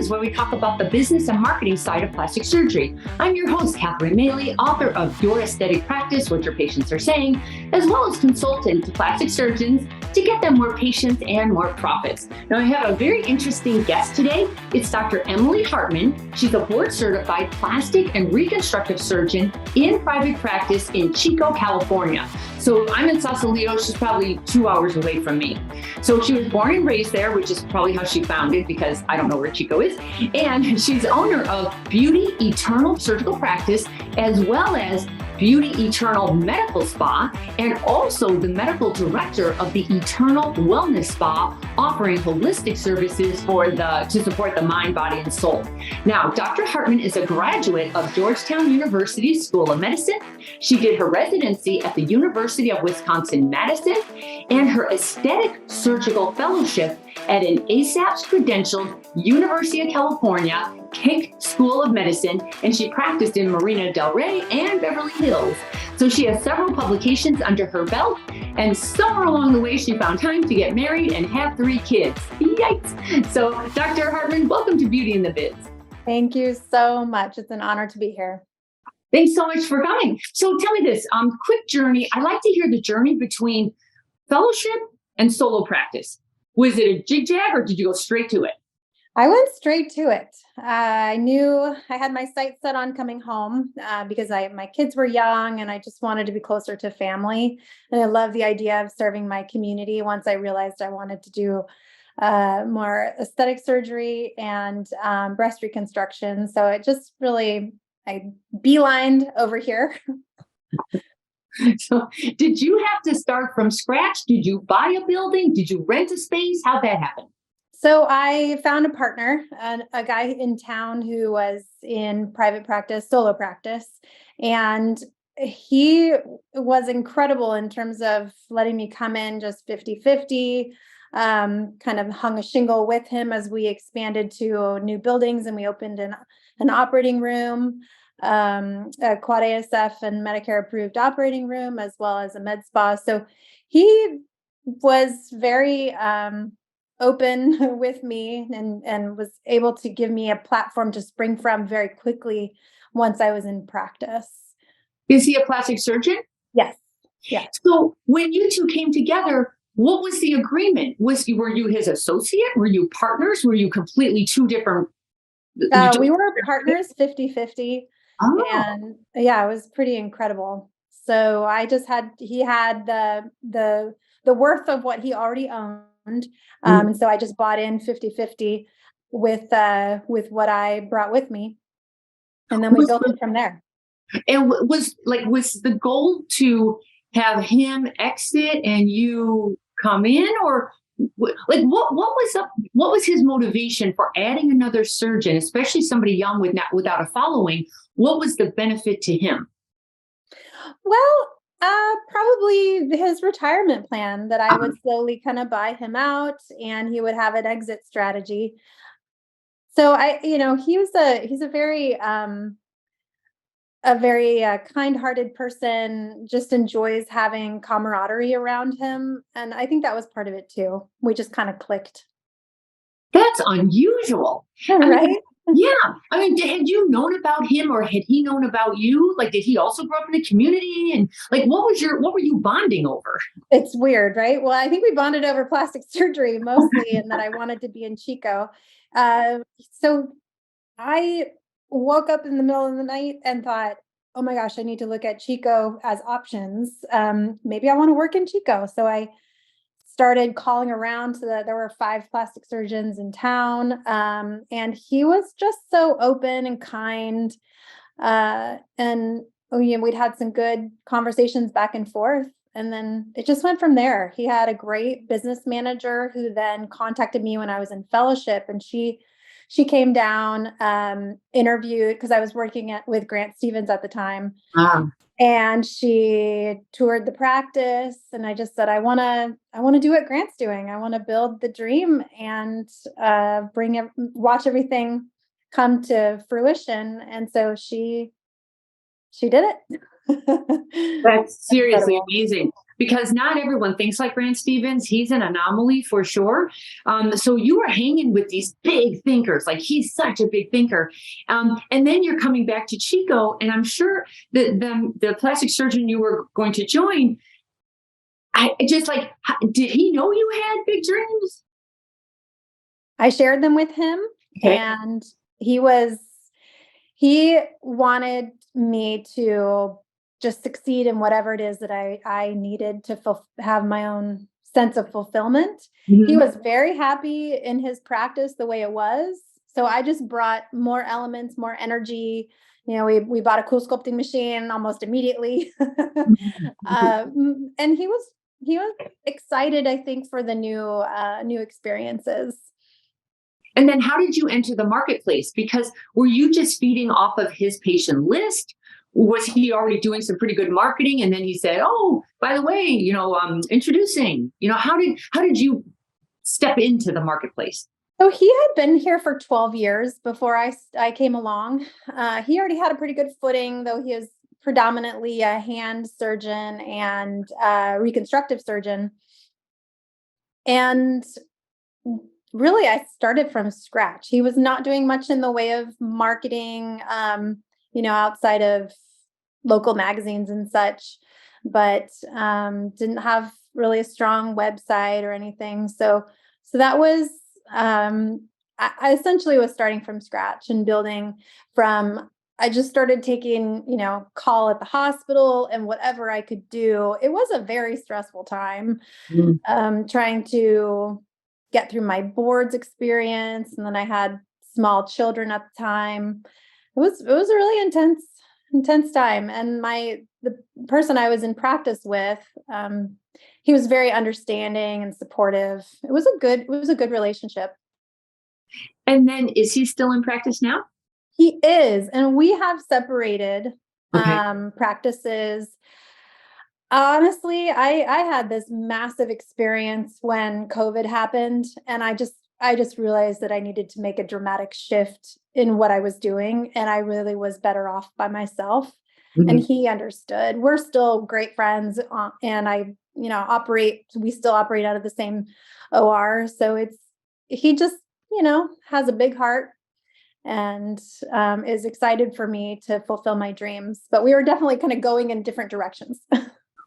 Surgeons, where we talk about the business and marketing side of plastic surgery. I'm your host, Catherine Maley, author of Your Aesthetic Practice, What Your Patients Are Saying, as well as consultant to plastic surgeons to get them more patients and more profits. Now, I have a very interesting guest today. It's Dr. Emily Hartmann. She's a board-certified plastic and reconstructive surgeon in private practice in Chico, California. So I'm in Sausalito. She's probably 2 hours away from me. So she was born and raised there, which is probably how she found it, because I don't know where Chico is. And she's owner of Beauty Eternal Surgical Practice, as well as Beauty Eternal Medical Spa, and also the medical director of the Eternal Wellness Spa, offering holistic services to support the mind, body, and soul. Now, Dr. Hartmann is a graduate of Georgetown University School of Medicine. She did her residency at the University of Wisconsin-Madison and her aesthetic surgical fellowship at an ASAPS credentialed University of California Keck School of Medicine, and she practiced in Marina del Rey and Beverly Hills. So she has several publications under her belt, and somewhere along the way, she found time to get married and have 3 kids. Yikes! So Dr. Hartmann, welcome to Beauty in the Biz. Thank you so much. It's an honor to be here. Thanks so much for coming. So tell me this, quick journey. I like to hear the journey between fellowship and solo practice. Was it a jig-jag or did you go straight to it? I went straight to it. I knew I had my sights set on coming home because my kids were young and I just wanted to be closer to family. And I love the idea of serving my community once I realized I wanted to do more aesthetic surgery and breast reconstruction. So it just really, I beelined over here. So did you have to start from scratch? Did you buy a building? Did you rent a space? How'd that happen? So I found a partner, a guy in town who was in private practice, solo practice, and he was incredible in terms of letting me come in just 50-50, kind of hung a shingle with him as we expanded to new buildings and we opened an operating room, a quad ASF and Medicare approved operating room, as well as a med spa. So he was very open with me and was able to give me a platform to spring from very quickly once I was in practice. Is he a plastic surgeon? Yes. Yeah. So when you two came together, what was the agreement? Were you his associate? Were you partners? Were you completely two different? We were partners 50-50. Oh. And yeah, it was pretty incredible. So he had the worth of what he already owned. And so I just bought in 50-50 with what I brought with me. And then we built it from there. And was the goal to have him exit and you come in, or what was his motivation for adding another surgeon, especially somebody young without a following? What was the benefit to him? Well, probably his retirement plan, that I would slowly kind of buy him out and he would have an exit strategy. So he's a very kind-hearted person, just enjoys having camaraderie around him. And I think that was part of it too. We just kind of clicked. That's unusual. Right? Yeah. I mean, had you known about him or had he known about you? Like, did he also grow up in the community? And like, what were you bonding over? It's weird, right? Well, I think we bonded over plastic surgery mostly, and that I wanted to be in Chico. So I woke up in the middle of the night and thought, oh my gosh, I need to look at Chico as options. Maybe I want to work in Chico. So I started calling around there were 5 plastic surgeons in town. And he was just so open and kind. And we'd had some good conversations back and forth. And then it just went from there. He had a great business manager who then contacted me when I was in fellowship, and she came down, interviewed, because I was working with Grant Stevens at the time. And she toured the practice, and I just said, I want to do what Grant's doing. I want to build the dream and watch everything come to fruition. And so she did it. That's seriously amazing. because not everyone thinks like Grant Stevens. He's an anomaly for sure. So you were hanging with these big thinkers, like he's such a big thinker. And then you're coming back to Chico, and I'm sure that the plastic surgeon you were going to join, did he know you had big dreams? I shared them with him, Okay. and he wanted me to just succeed in whatever it is that I needed to have my own sense of fulfillment. Mm-hmm. He was very happy in his practice the way it was. So I just brought more elements, more energy. We bought a cool sculpting machine almost immediately. And he was excited, I think, for the new experiences. And then how did you enter the marketplace? Because were you just feeding off of his patient list? Was he already doing some pretty good marketing? And then he said, oh, by the way, introducing, how did you step into the marketplace? So he had been here for 12 years before I came along. He already had a pretty good footing, though he is predominantly a hand surgeon and reconstructive surgeon. And really, I started from scratch. He was not doing much in the way of marketing, outside of local magazines and such, but didn't have really a strong website or anything. So that was, I essentially was starting from scratch and building from, I just started taking, call at the hospital and whatever I could do. It was a very stressful time, trying to get through my boards experience. And then I had small children at the time. It was a really intense time. And the person I was in practice with, he was very understanding and supportive. It was a good relationship. And then is he still in practice now? He is. And we have separated practices. Honestly, I had this massive experience when COVID happened, and I just realized that I needed to make a dramatic shift in what I was doing, and I really was better off by myself. Mm-hmm. And he understood. We're still great friends, and we still operate out of the same OR. So he just, has a big heart and is excited for me to fulfill my dreams. But we were definitely kind of going in different directions.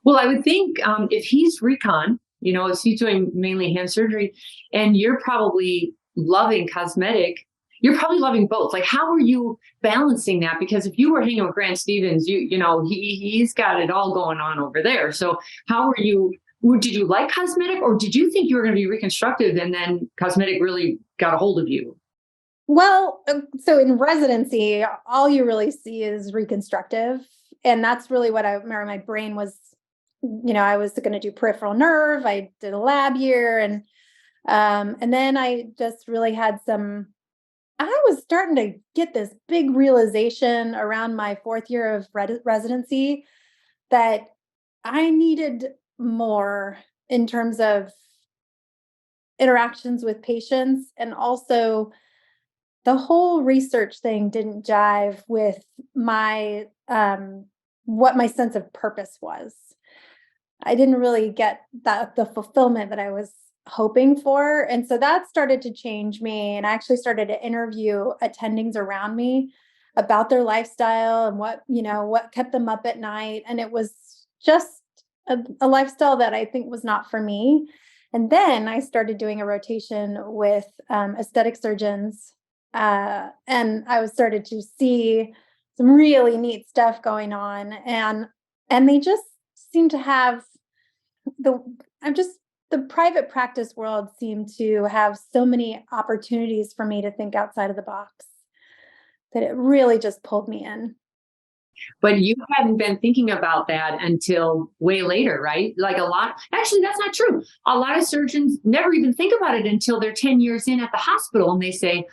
Well, I would think if he's recon, if he's doing mainly hand surgery, and you're probably loving cosmetic, you're probably loving both. Like, how are you balancing that? Because if you were hanging with Grant Stevens, he's got it all going on over there. So how are you? Did you like cosmetic, or did you think you were going to be reconstructive, and then cosmetic really got a hold of you? Well, so in residency, all you really see is reconstructive, and that's really what my brain was. I was going to do peripheral nerve. I did a lab year, and then I just really had I was starting to get this big realization around my fourth year of residency that I needed more in terms of interactions with patients, and also the whole research thing didn't jive with my what my sense of purpose was. I didn't really get the fulfillment that I was hoping for. And so that started to change me. And I actually started to interview attendings around me about their lifestyle and what kept them up at night. And it was just a lifestyle that I think was not for me. And then I started doing a rotation with aesthetic surgeons. And I started to see some really neat stuff going on. And they just seem to have the private practice world seemed to have so many opportunities for me to think outside of the box that it really just pulled me in. But you hadn't been thinking about that until way later, right? Actually, that's not true. A lot of surgeons never even think about it until they're 10 years in at the hospital, and they say,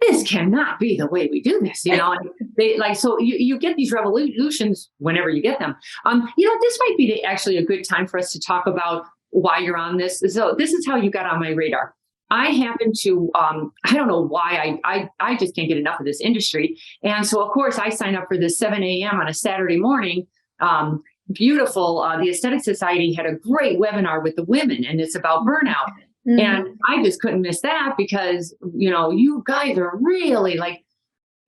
this cannot be the way we do this, and so you get these revolutions whenever you get them. This might be actually a good time for us to talk about why you're on this. So this is how you got on my radar. I happen to, I don't know why, I just can't get enough of this industry. And so, of course, I sign up for this 7 a.m. on a Saturday morning beautiful. The Aesthetic Society had a great webinar with the women, and it's about burnout. And I just couldn't miss that because, you guys are really like,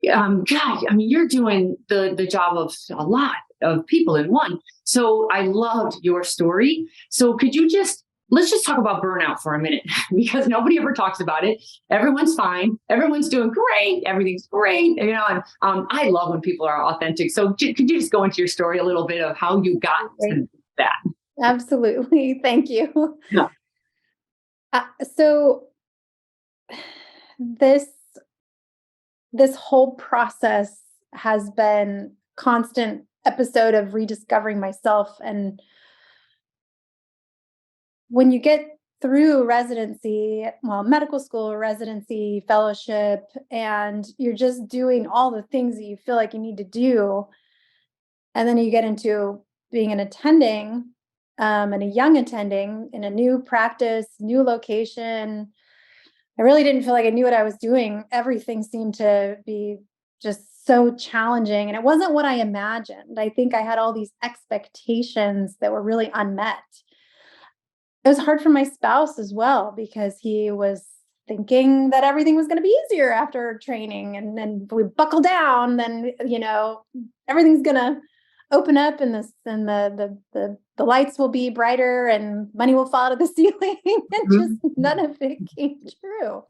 God, I mean, you're doing the job of a lot of people in one. So I loved your story. So let's just talk about burnout for a minute because nobody ever talks about it. Everyone's fine. Everyone's doing great. Everything's great. And I love when people are authentic. So could you just go into your story a little bit of how you got to that? Absolutely. Thank you. Yeah. So this whole process has been constant episode of rediscovering myself. And when you get through medical school, residency, fellowship, and you're just doing all the things that you feel like you need to do, and then you get into being an attending, and a young attending in a new practice, new location, I really didn't feel like I knew what I was doing. Everything seemed to be just so challenging, and it wasn't what I imagined. I think I had all these expectations that were really unmet. It was hard for my spouse as well because he was thinking that everything was going to be easier after training, and then we buckle down, then everything's going to open up, and the lights will be brighter, and money will fall out of the ceiling, and just none of it came true.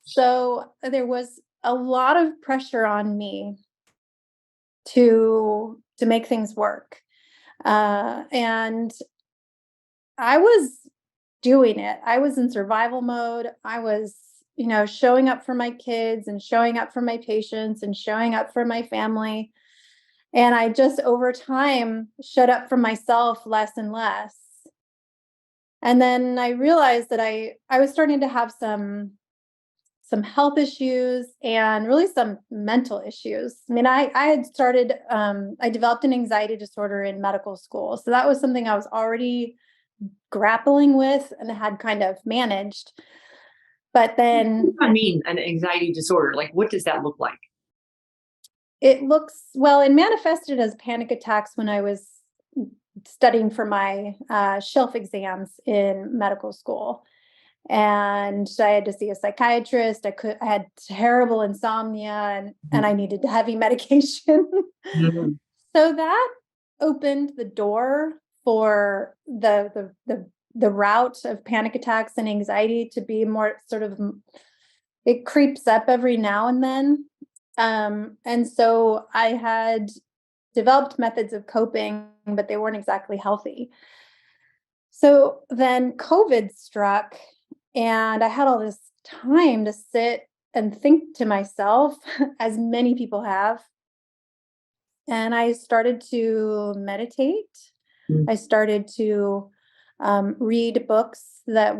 So there was a lot of pressure on me to make things work, and I was doing it. I was in survival mode. I was, showing up for my kids and showing up for my patients and showing up for my family. And I just over time shut up for myself less and less. And then I realized that I was starting to have some health issues and really some mental issues. I mean, I had started, I developed an anxiety disorder in medical school. So that was something I was already grappling with and had kind of managed. But then I mean, an anxiety disorder, like what does that look like? it manifested as panic attacks when I was studying for my shelf exams in medical school. And I had to see a psychiatrist. I had terrible insomnia, and I needed heavy medication. So that opened the door for the route of panic attacks and anxiety to be more sort of, it creeps up every now and then. And so I had developed methods of coping, but they weren't exactly healthy. So then COVID struck, and I had all this time to sit and think to myself, as many people have. And I started to meditate. I started to read books that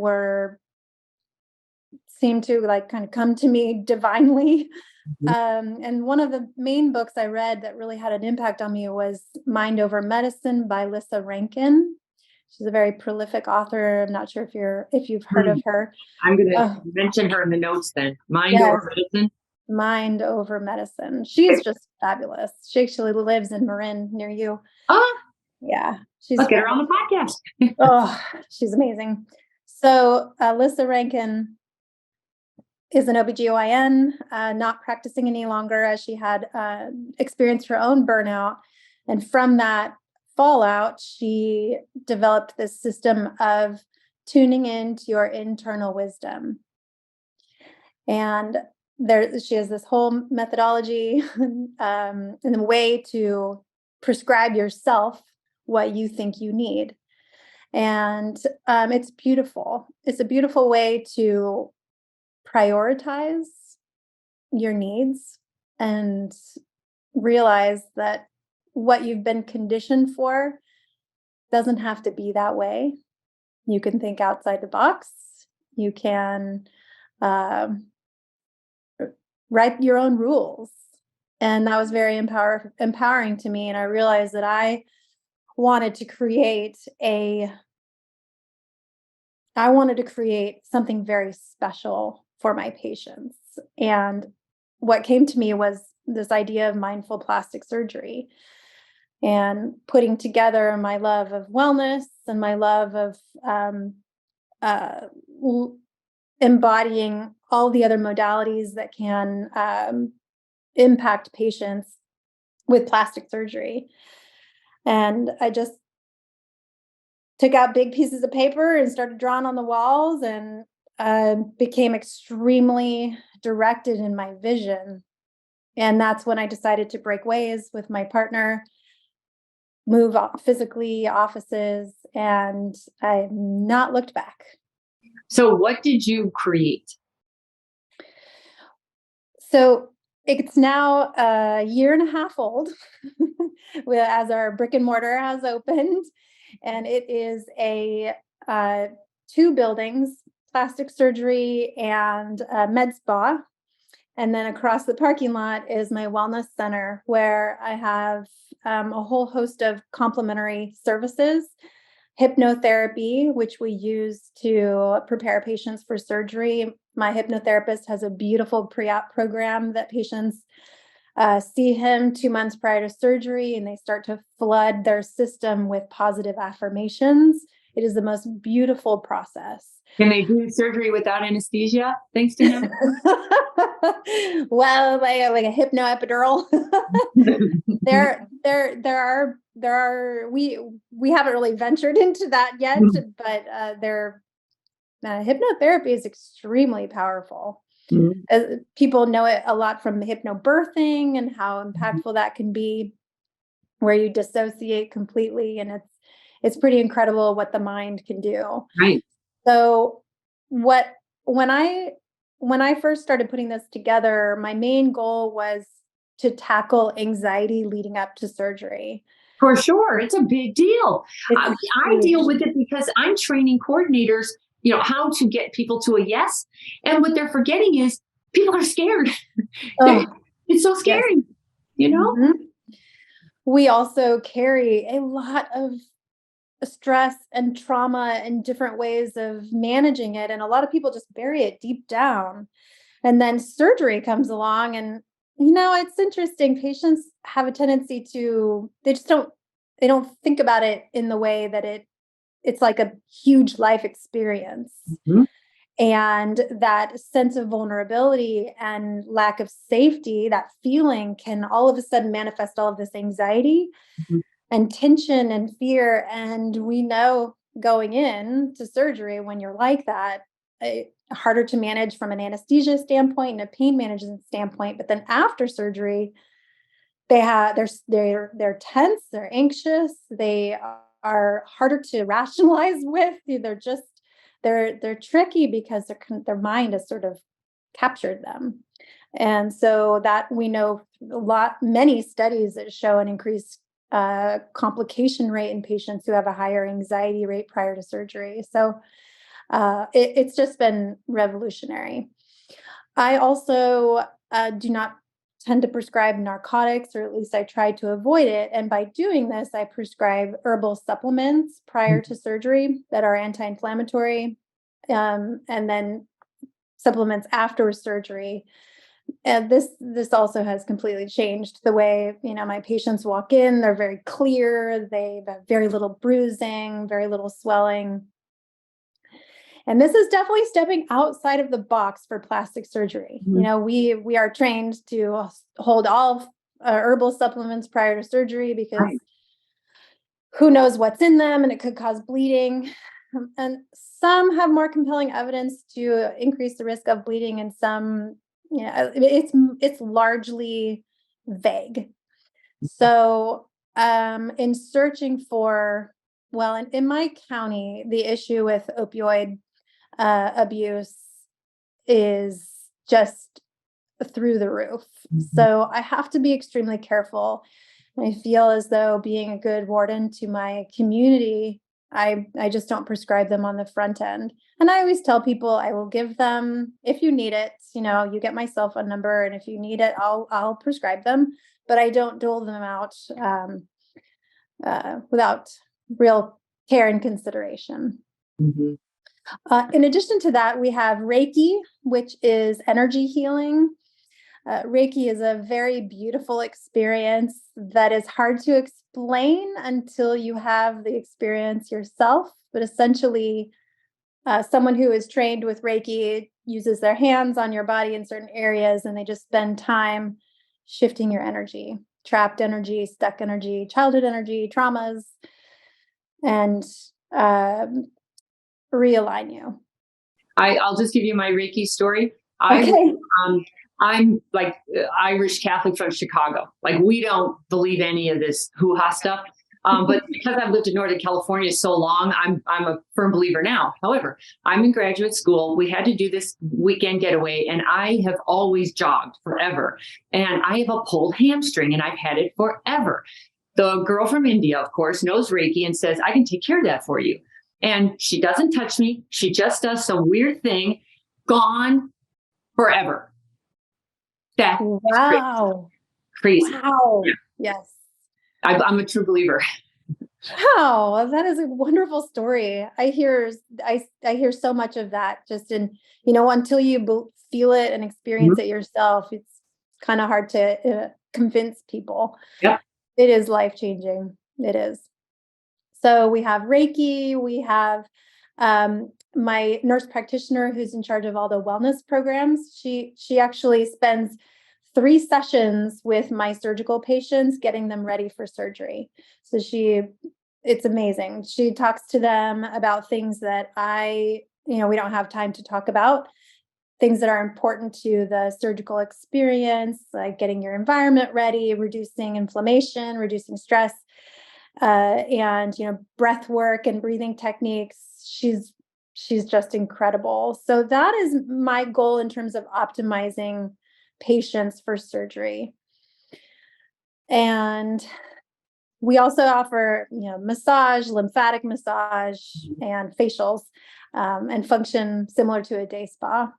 seemed to like kind of come to me divinely. And one of the main books I read that really had an impact on me was Mind Over Medicine by Lissa Rankin. She's a very prolific author. I'm not sure if you've heard of her. I'm going to mention her in the notes then. Mind Over Medicine. Mind Over Medicine. She is just fabulous. She actually lives in Marin near you. Oh, yeah. Let's get her on the podcast. Oh, she's amazing. So Lissa Rankin is an OBGYN, not practicing any longer as she had experienced her own burnout. And from that fallout, she developed this system of tuning into your internal wisdom. And she has this whole methodology and a way to prescribe yourself what you think you need. And it's beautiful. It's a beautiful way to prioritize your needs and realize that what you've been conditioned for doesn't have to be that way. You can think outside the box. You can write your own rules. And that was very empowering to me. And I realized that I wanted to create something very special for my patients. And what came to me was this idea of mindful plastic surgery. and putting together my love of wellness and my love of uh, embodying all the other modalities that can impact patients with plastic surgery. And I just took out big pieces of paper and started drawing on the walls, and became extremely directed in my vision. And that's when I decided to break ways with my partner, move physically offices, and I've not looked back. So what did you create? So it's now a year and a half old as our brick and mortar has opened. And it is a uh, two buildings, plastic surgery and med spa. And then across the parking lot is my wellness center, where I have a whole host of complementary services. Hypnotherapy, which we use to prepare patients for surgery. My hypnotherapist has a beautiful pre-op program that patients see him 2 months prior to surgery, and they start to flood their system with positive affirmations. It is the most beautiful process. Can they do surgery without anesthesia, thanks to him? Well, like a hypno epidural. there are we haven't really ventured into that yet, but hypnotherapy is extremely powerful. People know it a lot from hypnobirthing and how impactful that can be, where you dissociate completely, and it's pretty incredible what the mind can do. Right. So when I first started putting this together, my main goal was to tackle anxiety leading up to surgery. For sure. It's a big deal. It's I deal with it because I'm training coordinators, how to get people to a yes. And what they're forgetting is people are scared. Oh, It's so yes. scary, Mhm. We also carry a lot of stress and trauma and different ways of managing it. And a lot of people just bury it deep down. And then surgery comes along, and it's interesting. Patients have a tendency to they don't think about it in the way that it's like a huge life experience. Mhm. And that sense of vulnerability and lack of safety, that feeling can all of a sudden manifest all of this anxiety Mhm. and tension and fear. And we know going in to surgery, when you're like that, harder to manage from an anesthesia standpoint and a pain management standpoint. But then after surgery, they're tense, they're anxious, they are harder to rationalize with. They're tricky because their mind has sort of captured them. And so that we know many studies that show an increased complication rate in patients who have a higher anxiety rate prior to surgery. So it's just been revolutionary. I also do not tend to prescribe narcotics, or at least I try to avoid it. And by doing this, I prescribe herbal supplements prior to surgery that are anti-inflammatory, and then supplements after surgery. And this also has completely changed the way my patients walk in. They're very clear. They have very little bruising, very little swelling. And this is definitely stepping outside of the box for plastic surgery. Mhm. We are trained to hold all herbal supplements prior to surgery, because Right. who knows what's in them, and it could cause bleeding. And some have more compelling evidence to increase the risk of bleeding, and some, it's largely vague. So, in searching for, well, in my county, the issue with opioid abuse is just through the roof. Mhm. So I have to be extremely careful. I feel as though, being a good warden to my community, I just don't prescribe them on the front end. And I always tell people I will give them if you need it. You get my cell phone number, and if you need it, I'll prescribe them. But I don't dole them out without real care and consideration. Mhm. In addition to that, we have Reiki, which is energy healing. Reiki is a very beautiful experience that is hard to explain until you have the experience yourself, but essentially, someone who is trained with Reiki uses their hands on your body in certain areas, and they just spend time shifting your energy, trapped energy, stuck energy, childhood energy, traumas, and realign you. I'll just give you my Reiki story. I Okay. um, I'm like Irish Catholic from Chicago. Like we don't believe any of this hoo-ha stuff. But because I've lived in Northern California so long, I'm a firm believer now. However, I'm in graduate school. We had to do this weekend getaway, and I have always jogged forever. And I have a pulled hamstring, and I've had it forever. The girl from India, of course, knows Reiki and says, I can take care of that for you. And she doesn't touch me. She just does some weird thing, gone forever. That Wow. crazy. Wow. Yeah. Yes. I'm a true believer. Wow, that is a wonderful story. I hear so much of that just in, until you feel it and experience Mhm. it yourself, it's kind of hard to convince people. Yep. It is life-changing. It is. So we have Reiki, we have my nurse practitioner who's in charge of all the wellness programs. She actually spends 3 sessions with my surgical patients, getting them ready for surgery. So it's amazing. She talks to them about things that we don't have time to talk about, things that are important to the surgical experience, like getting your environment ready, reducing inflammation, reducing stress, and breath work and breathing techniques. She's just incredible. So that is my goal in terms of optimizing patients for surgery. And we also offer, massage, lymphatic massage, and facials, and function similar to a day spa.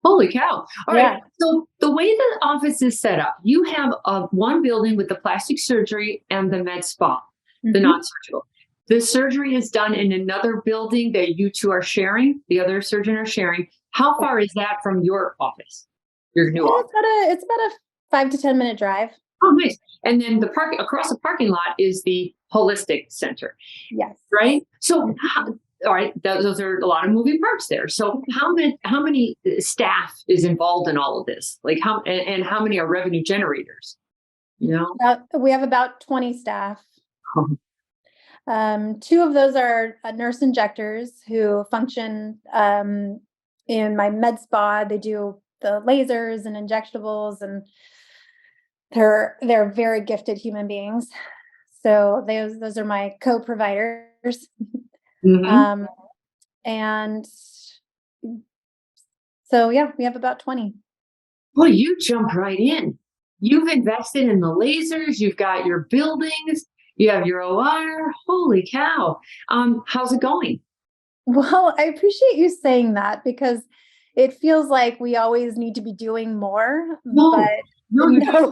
Holy cow. All right. Yeah. So the way the office is set up, you have one building with the plastic surgery and the med spa, the Mhm. non-surgical. The surgery is done in another building that you two are sharing, the other surgeon are sharing. How Yeah. far is that from your office, your new office? It's about a 5 to 10 minute drive. Oh, nice. And then across the parking lot is the holistic center, Yes. right? So, Mhm. all right, those are a lot of moving parts there. So, how many staff is involved in all of this? Like and how many are revenue generators? You know, We have about 20 staff. Two of those are nurse injectors who function in my med spa. They do the lasers and injectables, and they're very gifted human beings. So those are my co-providers. hmm Um, and so yeah, we have about 20. Well, you jump right in. You've invested in the lasers. You've got your buildings. You have your OR. Holy cow! How's it going? Well, I appreciate you saying that because it feels like we always need to be doing more, but No, no, you no.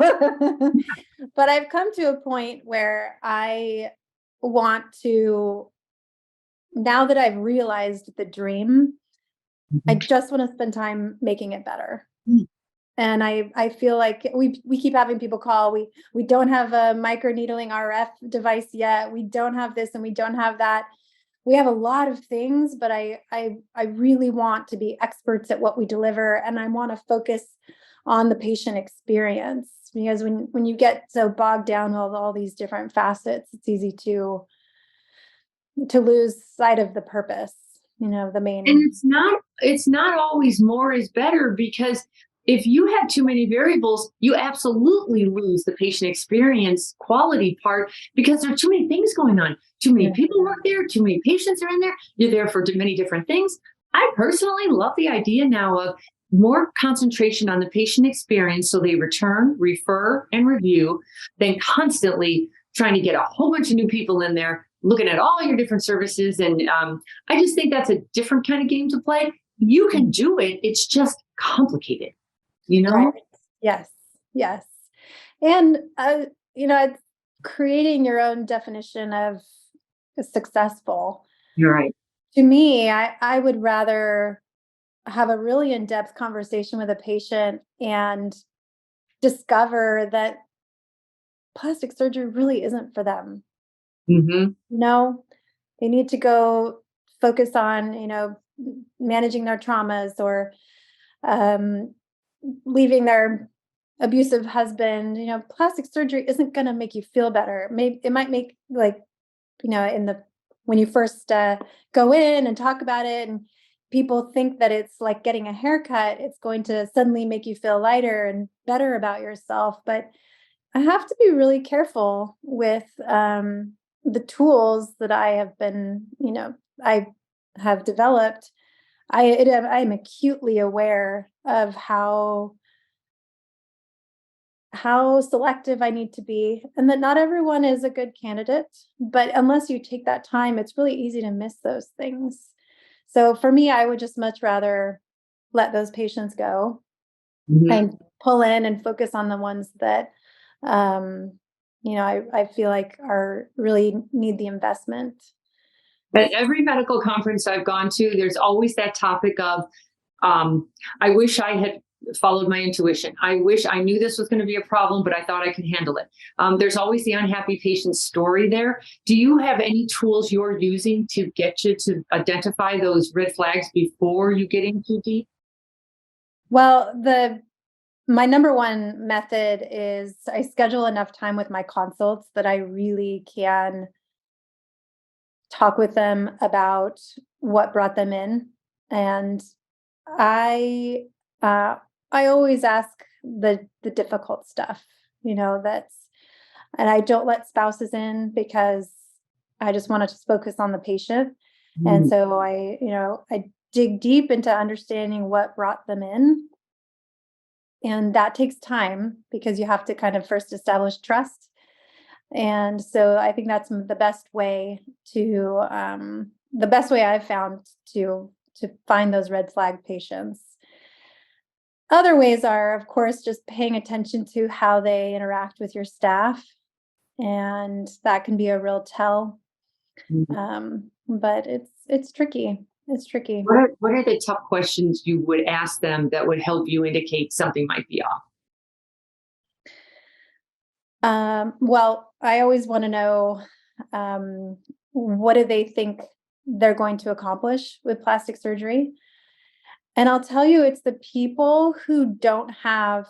But I've come to a point where I want to, now that I've realized the dream, I don't. just want to spend time making it better. And I feel like we keep having people call. We don't have a microneedling RF device yet. We don't have this and we don't have that. We have a lot of things, but I really want to be experts at what we deliver, and I want to focus on the patient experience, because when you get so bogged down with all these different facets, it's easy to lose sight of the purpose, the And main. it's not always more is better, because if you have too many variables, you absolutely lose the patient experience quality part, because there are too many things going on. Too many people work there, too many patients are in there. You're there for many different things. I personally love the idea now of more concentration on the patient experience so they return, refer, and review than constantly trying to get a whole bunch of new people in there looking at all your different services. And I just think that's a different kind of game to play. You can do it. It's just complicated, you Right. know? Yes. Yes. And it's creating your own definition of successful. You're right. To me, I would rather have a really in-depth conversation with a patient and discover that plastic surgery really isn't for them. Hmm. No, they need to go focus on, managing their traumas or um, leaving their abusive husband. Plastic surgery isn't going to make you feel better. Maybe it might make, like, in the when you first go in and talk about it, and people think that it's like getting a haircut, it's going to suddenly make you feel lighter and better about yourself. But I have to be really careful with the tools that I have developed. I am acutely aware of how selective I need to be, and that not everyone is a good candidate. But unless you take that time, it's really easy to miss those things. So for me, I would just much rather let those patients go Hmm. and pull in and focus on the ones that um, I feel like are really need the investment. At every medical conference I've gone to, there's always that topic of, um, I wish I had followed my intuition. I wish I knew this was going to be a problem, but I thought I could handle it. There's always the unhappy patient story there. Do you have any tools you're using to get you to identify those red flags before you get in too deep? Well, the my number one method is I schedule enough time with my consults that I really can talk with them about what brought them in. And I uh, I always ask the difficult stuff, that's and I don't let spouses in because I just want to just focus on the patient. And Mm. so I dig deep into understanding what brought them in. And that takes time because you have to kind of first establish trust. And so I think that's the best way I've found to find those red flag patients. Other ways are, of course, just paying attention to how they interact with your staff, and that can be a real tell. But it's tricky. It's tricky. What are the tough questions you would ask them that would help you indicate something might be off? Well, I always want to know, um, what do they think they're going to accomplish with plastic surgery? And I'll tell you, it's the people who don't have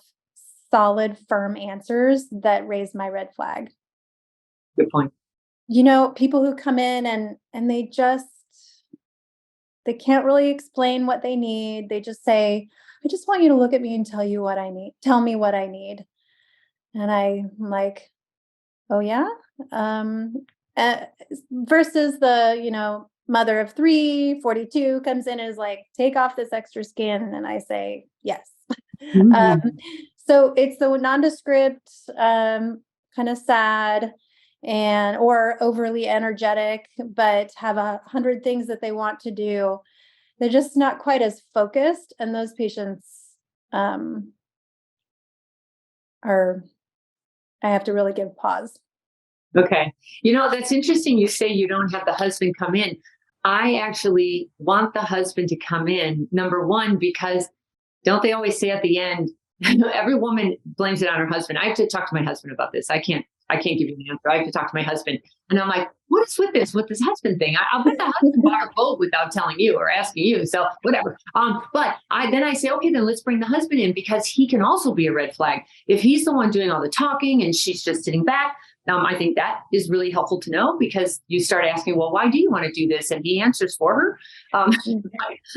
solid, firm answers that raise my red flag. Good point. People who come in and they can't really explain what they need. They just say, I just want you to look at me and tell you what I need. Tell me what I need. And I'm like, oh yeah. Um, uh, versus the, mother of 3, 42 comes in and is like, take off this extra skin. And I say, yes. um, Mhm. so it's the nondescript, kind of sad and or overly energetic, but have 100 things that they want to do. They're just not quite as focused. And those patients um, are, I have to really give pause. Okay. That's interesting. You say you don't have the husband come in. I actually want the husband to come in, number one, because don't they always say at the end, every woman blames it on her husband. I have to talk to my husband about this. I can't give you an answer. I have to talk to my husband. And I'm like, what is with this husband thing? I'll bet the husband bought her boat without telling you or asking you. So whatever. But I say, okay, then let's bring the husband in because he can also be a red flag. If he's the one doing all the talking and she's just sitting back, I think that is really helpful to know because you start asking, well, why do you want to do this? And he answers for her. Um,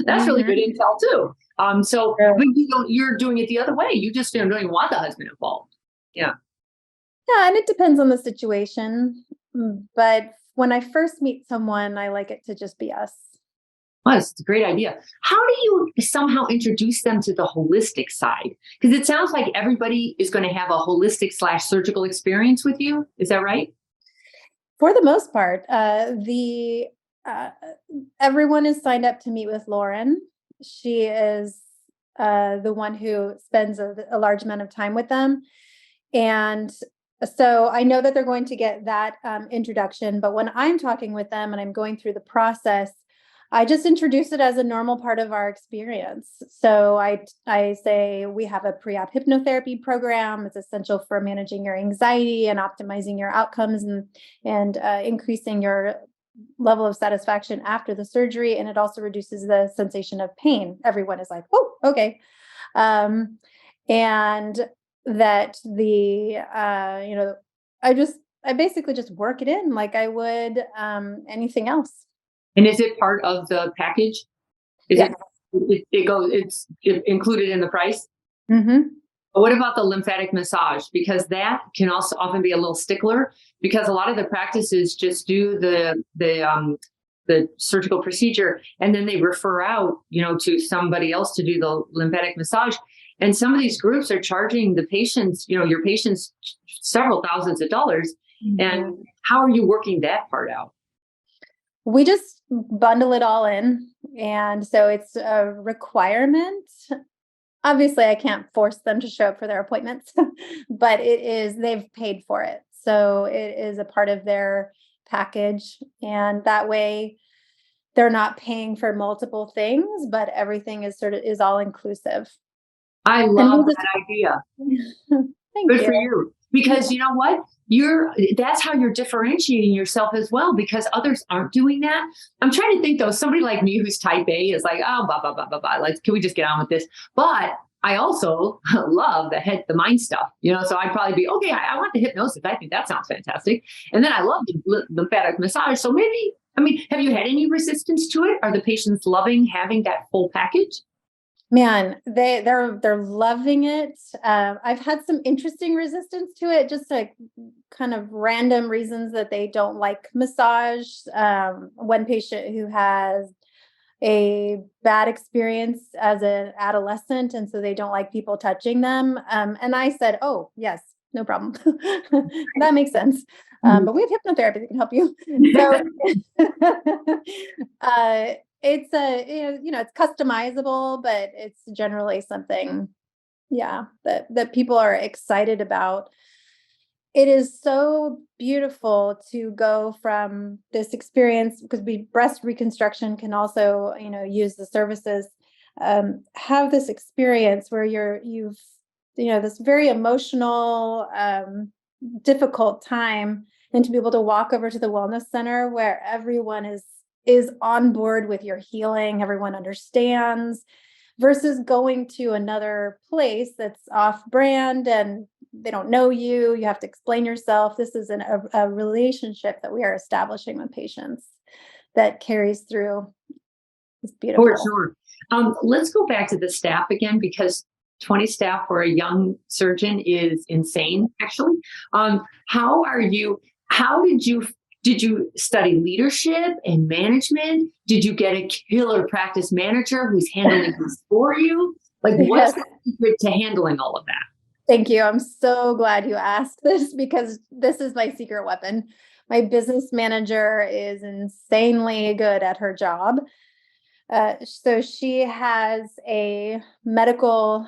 that's really good Mhm. intel too. So, Sure. but you're doing it the other way. You just don't even want the husband involved. Yeah. Yeah, and it depends on the situation. But when I first meet someone, I like it to just be us. Well, it's a great idea. How do you somehow introduce them to the holistic side? Because it sounds like everybody is going to have a holistic slash surgical experience with you. Is that right? For the most part, the uh, everyone is signed up to meet with Lauren. She is the one who spends a large amount of time with them. And so I know that they're going to get that introduction. But when I'm talking with them and I'm going through the process, I just introduce it as a normal part of our experience. So I say we have a pre-op hypnotherapy program. It's essential for managing your anxiety and optimizing your outcomes and increasing your level of satisfaction after the surgery. And it also reduces the sensation of pain. Everyone is like, oh, okay. And that I basically just work it in like I would anything else. And is it part of the package? Is Yes. it's included in the price? Mm-hmm. But what about the lymphatic massage? Because that can also often be a little stickler, because a lot of the practices just do the surgical procedure and then they refer out, to somebody else to do the lymphatic massage. And some of these groups are charging the patients, your patients, several thousands of dollars. Mm-hmm. And how are you working that part out? We just bundle it all in. And so it's a requirement. Obviously, I can't force them to show up for their appointments, but they've paid for it. So it is a part of their package. And that way they're not paying for multiple things, but everything is all inclusive. I love that idea. Thank Good you. for you. Because you know what? That's how you're differentiating yourself as well, because others aren't doing that. I'm trying to think though, somebody like me who's type A is like, oh, blah, blah, blah, blah, blah. Like, can we just get on with this? But I also love the mind stuff, so I'd probably be, okay, I want the hypnosis. I think that sounds fantastic. And then I love the lymphatic massage. So maybe, have you had any resistance to it? Are the patients loving having that full package? Man, they're loving it. I've had some interesting resistance to it, just like kind of random reasons that they don't like massage. One patient who has a bad experience as an adolescent, and so they don't like people touching them. And I said, "Oh, yes, no problem. That makes sense." But we have hypnotherapy that can help you. So, it's customizable, but it's generally something, yeah, that people are excited about. It is so beautiful to go from this experience, because breast reconstruction can also, use the services, have this experience where you've this very emotional, difficult time, and to be able to walk over to the wellness center where everyone is on board with your healing, everyone understands, versus going to another place that's off brand and they don't know you. You have to explain yourself. This is a relationship that we are establishing with patients that carries through. It's beautiful. For sure. Let's go back to the staff again, because 20 staff for a young surgeon is insane, actually. How did you study leadership and management? Did you get a killer practice manager who's handling this for you? Like, what's the secret to handling all of that? Thank you. I'm so glad you asked this, because this is my secret weapon. My business manager is insanely good at her job. So she has a medical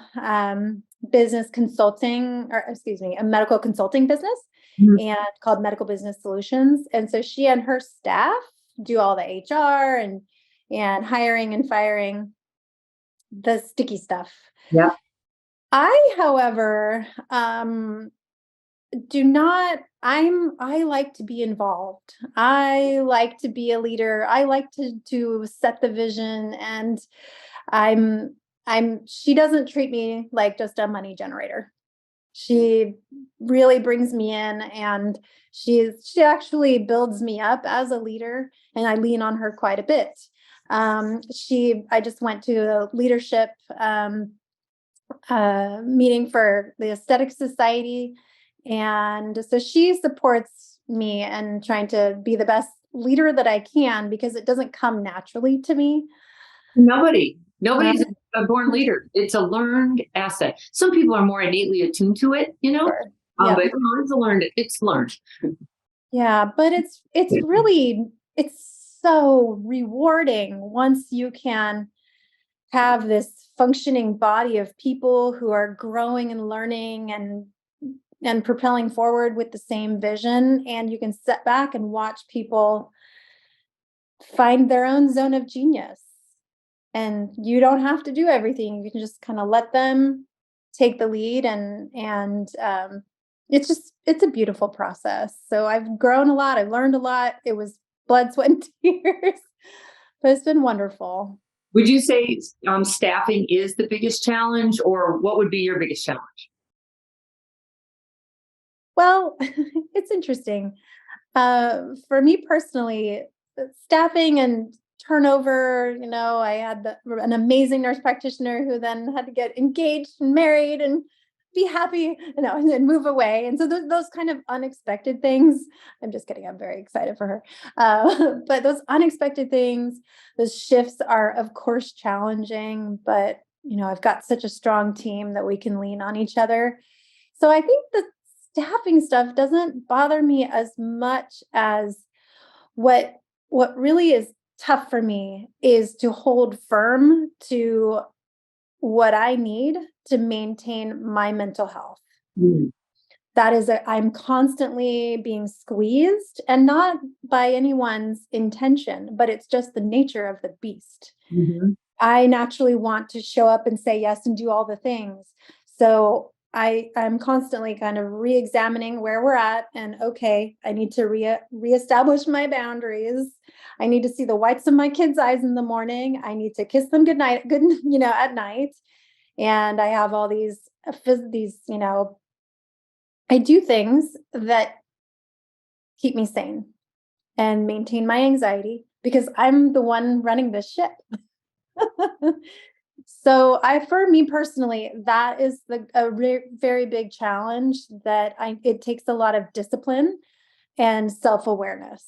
business consulting, or excuse me, a medical consulting business, and called Medical Business Solutions. And so she and her staff do all the HR and hiring and firing, the sticky stuff. Yeah. I, however, I like to be involved. I like to be a leader. I like to set the vision, and she doesn't treat me like just a money generator. She really brings me in, and she actually builds me up as a leader, and I lean on her quite a bit. I just went to a leadership meeting for the Aesthetic Society. And so she supports me and trying to be the best leader that I can, because it doesn't come naturally to me. Nobody's a born leader. It's a learned asset. Some people are more innately attuned to it, Sure. Yeah. But it's learned. Yeah, but it's so rewarding once you can have this functioning body of people who are growing and learning and propelling forward with the same vision. And you can sit back and watch people find their own zone of genius. And you don't have to do everything. You can just kind of let them take the lead, and it's a beautiful process. So I've grown a lot. I've learned a lot. It was blood, sweat, and tears, but it's been wonderful. Would you say staffing is the biggest challenge, or what would be your biggest challenge? Well, it's interesting. For me personally, staffing and turnover, I had an amazing nurse practitioner who then had to get engaged and married and be happy, and then move away. And so those kind of unexpected things, I'm just kidding. I'm very excited for her. But those unexpected things, those shifts are of course challenging, but I've got such a strong team that we can lean on each other. So I think the staffing stuff doesn't bother me as much as what really is tough for me is to hold firm to what I need to maintain my mental health. Mm. I'm constantly being squeezed, and not by anyone's intention, but it's just the nature of the beast. Mm-hmm. I naturally want to show up and say yes and do all the things. So I'm constantly kind of re-examining where we're at, and okay, I need to reestablish my boundaries. I need to see the whites of my kids' eyes in the morning. I need to kiss them goodnight, at night. And I have all these, I do things that keep me sane and maintain my anxiety because I'm the one running this ship. So for me personally, that is very big challenge that it takes a lot of discipline and self-awareness.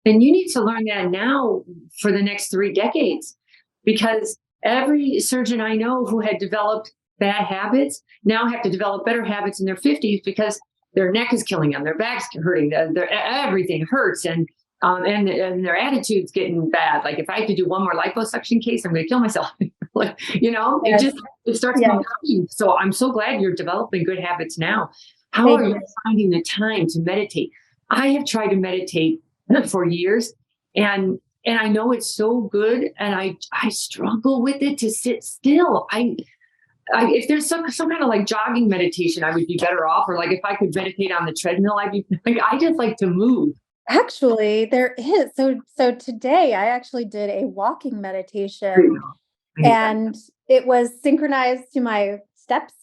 And you need to learn that now for the next 3 decades, because every surgeon I know who had developed bad habits now have to develop better habits in their 50s because their neck is killing them, their back's hurting, their everything hurts, and their attitude's getting bad. Like if I have to do one more liposuction case, I'm going to kill myself. Yes. It starts Yes. compounding. So I'm so glad you're developing good habits now. How Thank are you you. finding the time to meditate? I have tried to meditate for years, and I know it's so good, and I struggle with it to sit still. If there's some kind of like jogging meditation, I would be better off. Or like if I could meditate on the treadmill, I'd be like, I just like to move. Actually, there is. So today I actually did a walking meditation, and it was synchronized to my steps.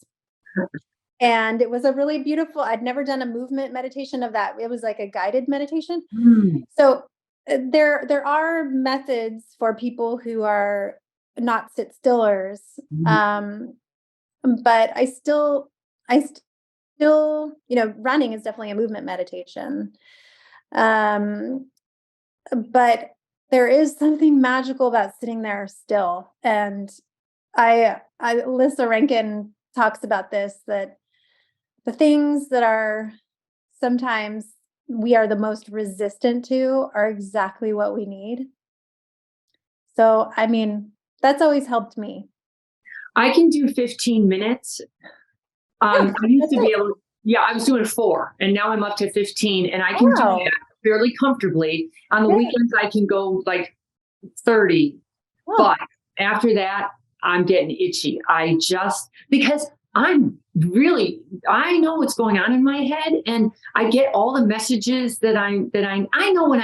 And it was a really beautiful, I'd never done a movement meditation of that. It was like a guided meditation. Mm. So there are methods for people who are not sit stillers. But I still, running is definitely a movement meditation. But there is something magical about sitting there still. And Lissa Rankin talks about this, that the things that are sometimes we are the most resistant to are exactly what we need. So, I mean, that's always helped me. I can do 15 minutes. I used to be able, yeah, I was doing 4, and now I'm up to 15, and I can do that fairly comfortably. On the weekends, I can go like 30, but after that, I'm getting itchy. Because I know what's going on in my head, and I get all the messages that I know when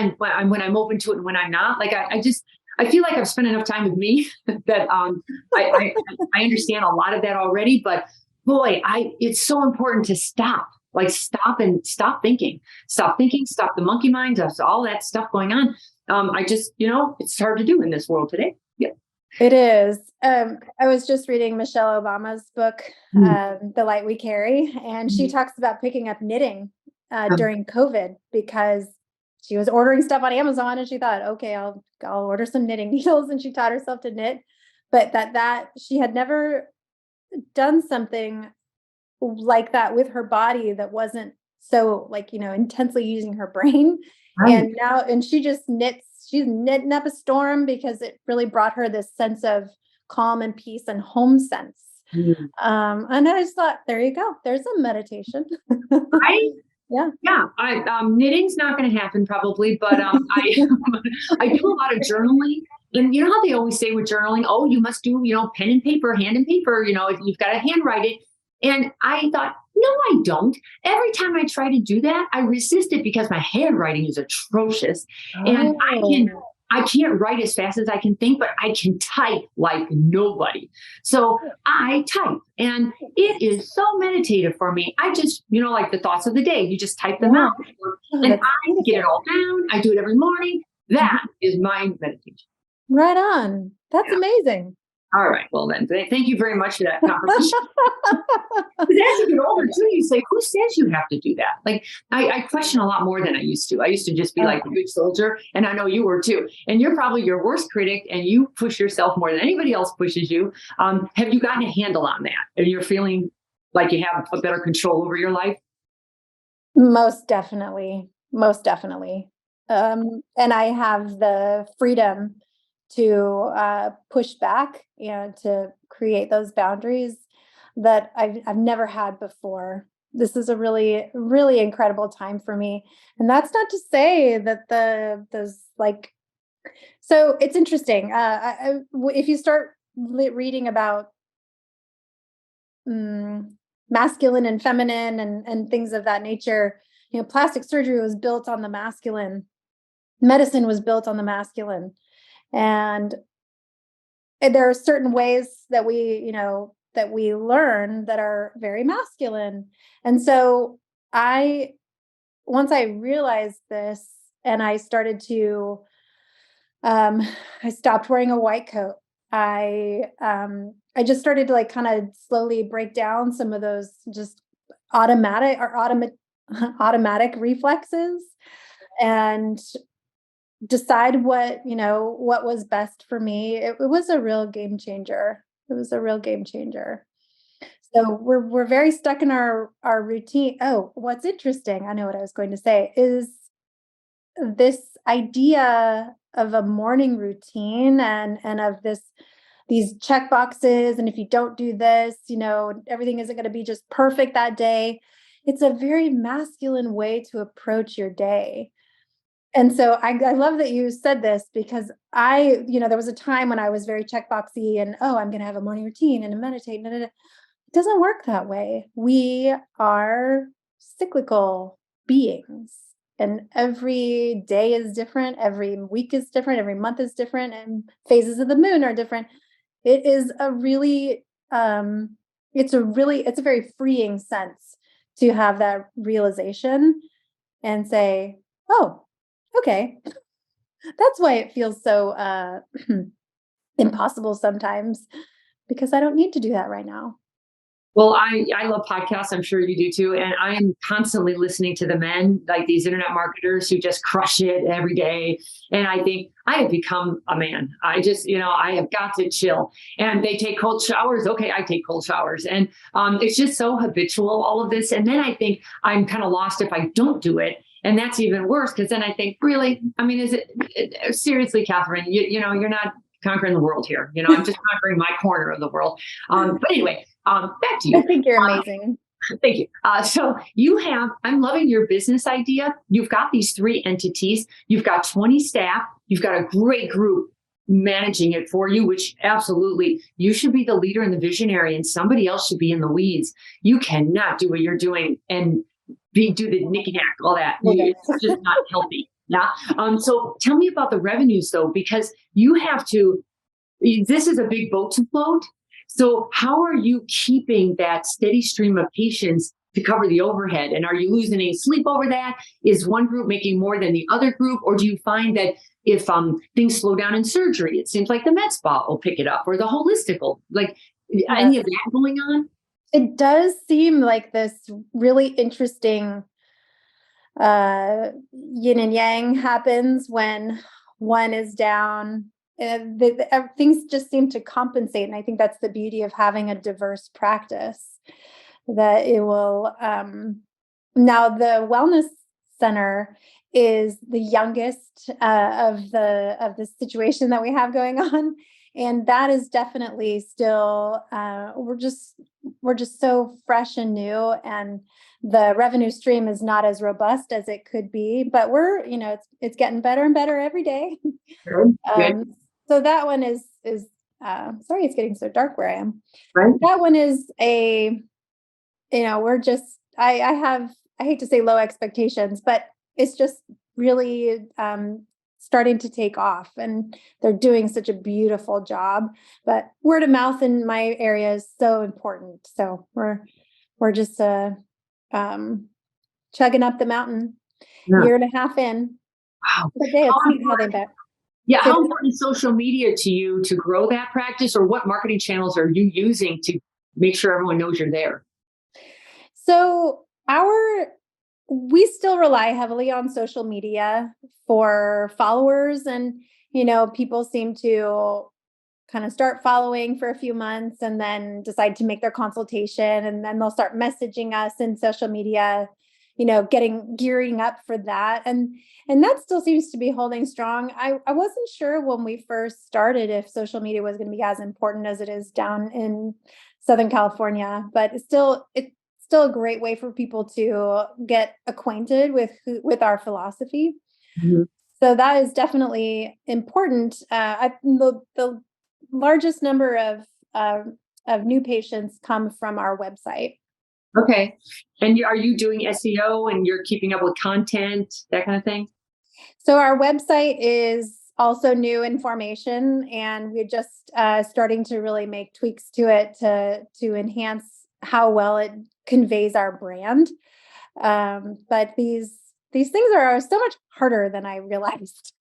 I'm open to it and when I'm not. Like I feel like I've spent enough time with me that I understand a lot of that already. But boy, it's so important to stop. Like stop thinking, stop the monkey mind, all that stuff going on. It's hard to do in this world today. Yeah. It is. I was just reading Michelle Obama's book, The Light We Carry, and she talks about picking up knitting during COVID because she was ordering stuff on Amazon, and she thought, okay, I'll order some knitting needles, and she taught herself to knit. But that she had never done something like that with her body that wasn't so intensely using her brain. Right. And she just she's knitting up a storm because it really brought her this sense of calm and peace and home sense. And I just thought, there you go. There's a meditation. Right? Yeah, knitting's not going to happen probably, but I I do a lot of journaling. And you know how they always say with journaling, oh, you must do, pen and paper, hand and paper, you've got to handwrite it. And I thought, no, I don't. Every time I try to do that, I resist it because my handwriting is atrocious. And Oh, I can't write as fast as I can think, but I can type like nobody. So I type and it is so meditative for me. I just, like the thoughts of the day, you just type them yeah. out Oh, and that's I get it beautiful. all down. I do it every morning. That is my meditation. Right on. That's Yeah. amazing. All right. Well, then, thank you very much for that confirmation. Because as you get older too, you say, who says you have to do that? Like I question a lot more than I used to. I used to just be like a good soldier, and I know you were too. And you're probably your worst critic, and you push yourself more than anybody else pushes you. Have you gotten a handle on that? And you're feeling like you have a better control over your life? Most definitely. Most definitely. And I have the freedom to push back and to create those boundaries that I've never had before. This is a really, really incredible time for me. And that's not to say that those like, so it's interesting. If you start reading about mm, masculine and feminine and things of that nature, plastic surgery was built on the masculine, medicine was built on the masculine, and there are certain ways that we learn that are very masculine. And so I once I realized this, and I started to um I stopped wearing a white coat. I just started to like kind of slowly break down some of those just automatic reflexes, and decide what was best for me. It was a real game changer. It was a real game changer. So we're very stuck in our routine. Oh, what's interesting, I know what I was going to say, is this idea of a morning routine, and of these check boxes, and if you don't do this, everything isn't going to be just perfect that day. It's a very masculine way to approach your day. And so I love that you said this, because there was a time when I was very checkboxy and, oh, I'm going to have a morning routine and a meditate. It doesn't work that way. We are cyclical beings, and every day is different. Every week is different. Every month is different, and phases of the moon are different. It is a really, it's a very freeing sense to have that realization and say, oh, okay, that's why it feels so impossible sometimes, because I don't need to do that right now. Well, I love podcasts. I'm sure you do too. And I am constantly listening to the men, like these internet marketers who just crush it every day. And I think I have become a man. I just, I have got to chill. And they take cold showers. Okay, I take cold showers. And it's just so habitual, all of this. And then I think I'm kind of lost if I don't do it. And that's even worse, because then I think, really, I mean, seriously, Catherine, you're not conquering the world here. I'm just conquering my corner of the world. But anyway, back to I you. think you're amazing. Thank you. So I'm loving your business idea. You've got these 3 entities. You've got 20 staff. You've got a great group managing it for you, which absolutely you should be the leader and the visionary, and somebody else should be in the weeds. You cannot do what you're doing and do the nicky knack, all that. Okay. It's just not healthy. Yeah. So tell me about the revenues though, because this is a big boat to float. So how are you keeping that steady stream of patients to cover the overhead? And are you losing any sleep over that? Is one group making more than the other group? Or do you find that if things slow down in surgery, it seems like the med spa will pick it up, or the holistical, like Yeah. any of that going on? It does seem like this really interesting yin and yang happens when one is down. Things just seem to compensate. And I think that's the beauty of having a diverse practice, that it will. Now, the wellness center is the youngest of the situation that we have going on. And that is definitely still, we're just so fresh and new, and the revenue stream is not as robust as it could be, but it's getting better and better every day. Good. Good. So that one is sorry, it's getting so dark where I am. Right. That one is we're just, I hate to say low expectations, but it's just really starting to take off, and they're doing such a beautiful job. But word of mouth in my area is so important. So we're just chugging up the mountain, Yeah. year and a half in. Wow. But it's neat how they bet. Yeah. How important is social media to you to grow that practice, or what marketing channels are you using to make sure everyone knows you're there? So we still rely heavily on social media for followers, and people seem to kind of start following for a few months and then decide to make their consultation, and then they'll start messaging us in social media, gearing up for that. And that still seems to be holding strong. I wasn't sure when we first started if social media was going to be as important as it is down in Southern California, but it's still a great way for people to get acquainted with our philosophy. Mhm. So that is definitely important. The largest number of new patients come from our website. Okay. And are you doing SEO and you're keeping up with content, that kind of thing? So our website is also new information, and we're just starting to really make tweaks to it to enhance how well it conveys our brand. But these things are so much harder than I realized.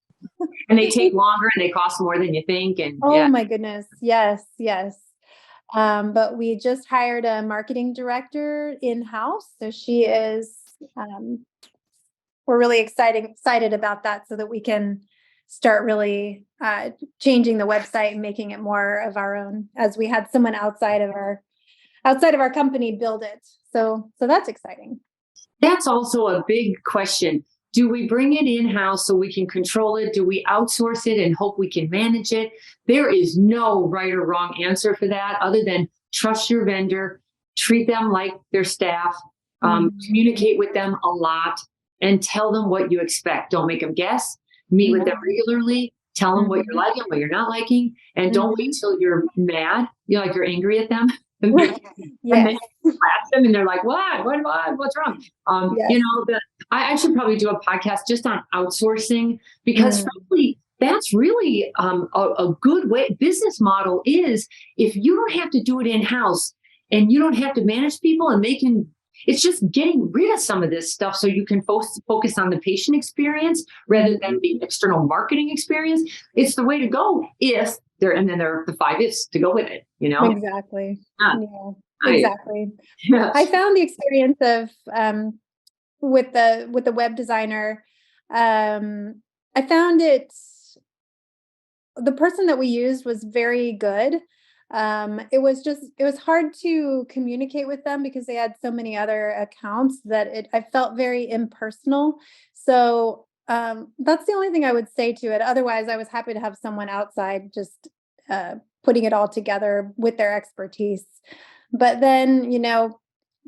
And they take longer and they cost more than you think. And Oh yeah. my goodness. Yes, yes. But we just hired a marketing director in-house. So she is, we're really excited about that, so that we can start really changing the website and making it more of our own, as we had someone outside of our company build it. So that's exciting. That's also a big question. Do we bring it in-house so we can control it? Do we outsource it and hope we can manage it? There is no right or wrong answer for that, other than trust your vendor, treat them like their staff, communicate with them a lot, and tell them what you expect. Don't make them guess. Meet with them regularly. Tell them what you're liking, what you're not liking, and don't wait till you're mad. You're angry at them. And then Yes. you slap them and they're like, what's wrong? Yes. I should probably do a podcast just on outsourcing, because frankly, that's really a good way. Business model is, if you don't have to do it in-house and you don't have to manage people, and it's just getting rid of some of this stuff so you can focus on the patient experience rather than the external marketing experience. It's the way to go and then there are the 5 ifs to go with it, Exactly. Yeah. Yeah, exactly. I found the experience of with the web designer. I found the person that we used was very good. It was hard to communicate with them because they had so many other accounts that I felt very impersonal. So that's the only thing I would say to it. Otherwise, I was happy to have someone outside just putting it all together with their expertise. But then,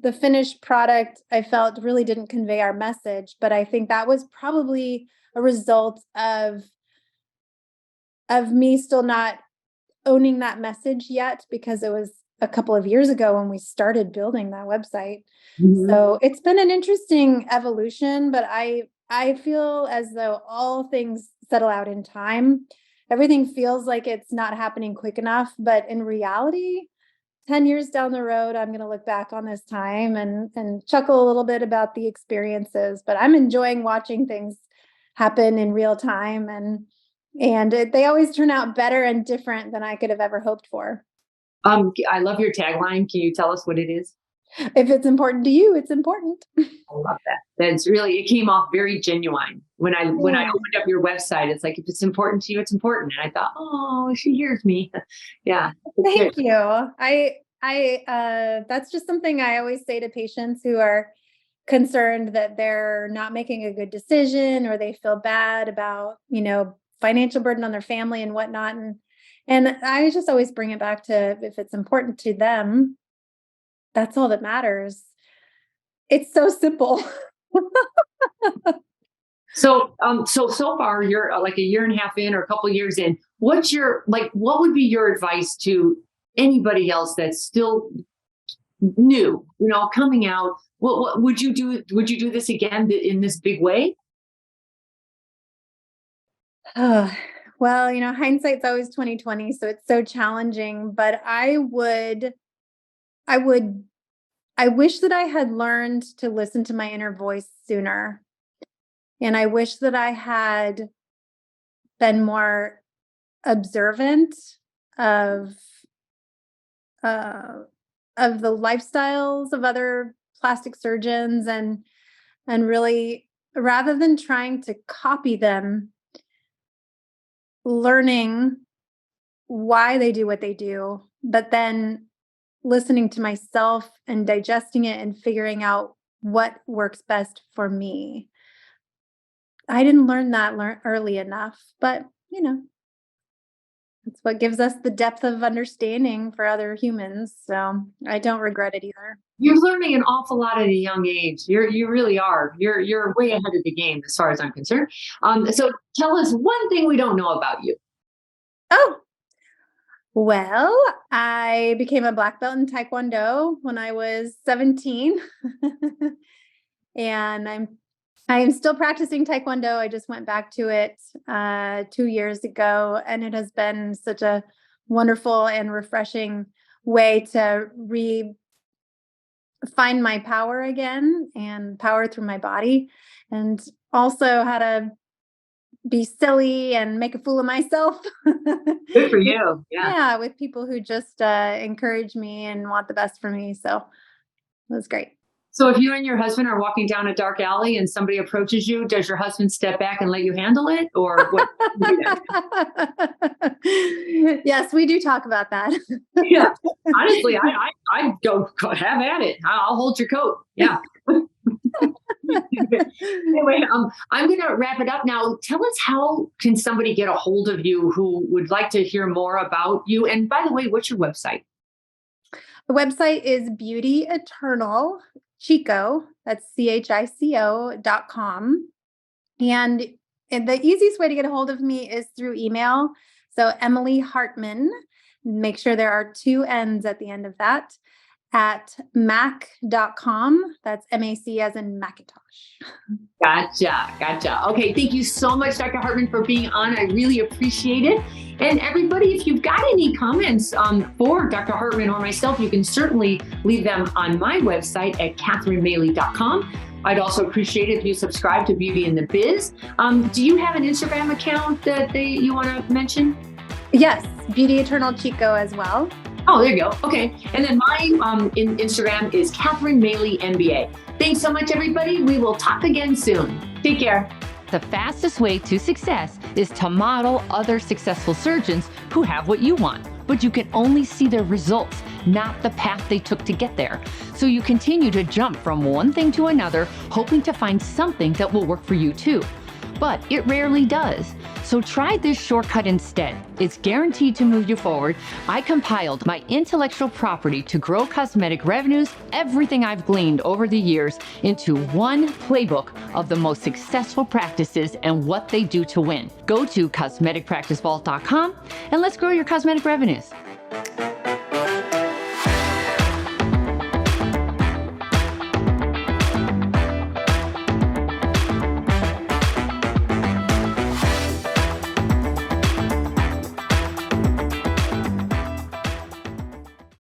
the finished product, I felt, really didn't convey our message. But I think that was probably a result of me still not owning that message yet, because it was a couple of years ago when we started building that website. So it's been an interesting evolution, but I feel as though all things settle out in time. Everything feels like it's not happening quick enough, but in reality, 10 years down the road, I'm going to look back on this time and chuckle a little bit about the experiences. But I'm enjoying watching things happen in real time, and they always turn out better and different than I could have ever hoped for. I love your tagline. Can you tell us what it is? If it's important to you, it's important. I love that. It came off very genuine. When I opened up your website, it's like, if it's important to you, it's important. And I thought, oh, she hears me. Yeah. Thank you. That's just something I always say to patients who are concerned that they're not making a good decision, or they feel bad about, financial burden on their family and whatnot. And I just always bring it back to if it's important to them, that's all that matters. It's so simple. So far you're like a year and a half in or a couple of years in. What would be your advice to anybody else that's still new, coming out? What would you do? Would you do this again in this big way? Well, hindsight's always 2020, so it's so challenging, but I would I wish that I had learned to listen to my inner voice sooner. And I wish that I had been more observant of uh, the lifestyles of other plastic surgeons, and really, rather than trying to copy them, learning why they do what they do, but then listening to myself and digesting it and figuring out what works best for me. I didn't learn that early enough, but it's what gives us the depth of understanding for other humans. So I don't regret it either. You're learning an awful lot at a young age. You really are. You're way ahead of the game as far as I'm concerned. So tell us one thing we don't know about you. Oh, well, I became a black belt in Taekwondo when I was 17. And I am still practicing Taekwondo. I just went back to it 2 years ago, and it has been such a wonderful and refreshing way to find my power again and power through my body, and also how to be silly and make a fool of myself. Good for you. Yeah. Yeah, with people who just encourage me and want the best for me. So it was great. So if you and your husband are walking down a dark alley and somebody approaches you, does your husband step back and let you handle it, or what? Yes, we do talk about that. Yeah. Honestly, I go have at it. I'll hold your coat. Yeah. Anyway, I'm going to wrap it up now. Tell us, how can somebody get a hold of you who would like to hear more about you? And by the way, what's your website? The website is Beauty Eternal Chico. That's CHICO.com. And the easiest way to get a hold of me is through email. So Emily Hartmann, make sure there are two N's at the end of that, at mac.com. That's MAC as in Macintosh. Gotcha. Okay. Thank you so much, Dr. Hartmann, for being on. I really appreciate it. And everybody, if you've got any comments for Dr. Hartmann or myself, you can certainly leave them on my website at catherinemaley.com. I'd also appreciate it if you subscribe to Beauty in the Biz. Do you have an Instagram account that you want to mention? Yes, Beauty Eternal Chico as well. Oh, there you go. Okay. And then my Instagram is Catherine Maley MBA. Thanks so much, everybody. We will talk again soon. Take care. The fastest way to success is to model other successful surgeons who have what you want, but you can only see their results, not the path they took to get there. So you continue to jump from one thing to another, hoping to find something that will work for you too. But it rarely does. So try this shortcut instead. It's guaranteed to move you forward. I compiled my intellectual property to grow cosmetic revenues, everything I've gleaned over the years, into one playbook of the most successful practices and what they do to win. Go to cosmeticpracticevault.com and let's grow your cosmetic revenues.